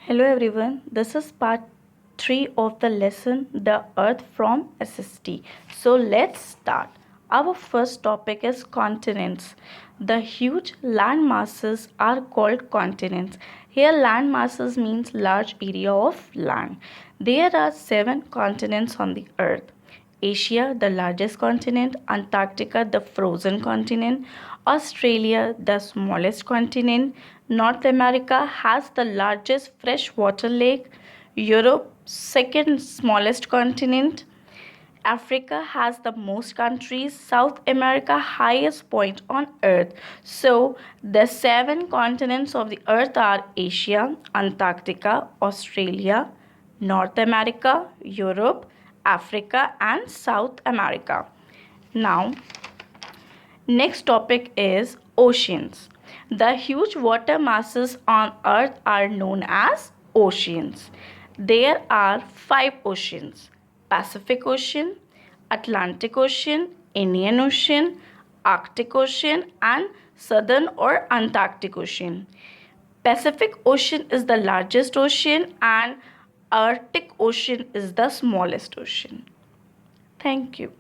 Hello everyone, this is part 3 of the lesson The Earth from SST. So let's start. Our first topic is continents. The huge land masses are called continents. Here land masses means large area of land. There are 7 continents on the earth. Asia, the largest continent, Antarctica, the frozen continent, Australia, the smallest continent, North America has the largest freshwater lake, Europe, second smallest continent, Africa has the most countries, South America highest point on earth. So the 7 continents of the earth are Asia, Antarctica, Australia, North America, Europe, Africa and South America. Now next topic is oceans. The huge water masses on earth are known as oceans. There are 5 oceans: Pacific Ocean, Atlantic Ocean, Indian Ocean, Arctic Ocean and Southern or Antarctic Ocean. Pacific Ocean is the largest ocean and Arctic Ocean is the smallest ocean. Thank you.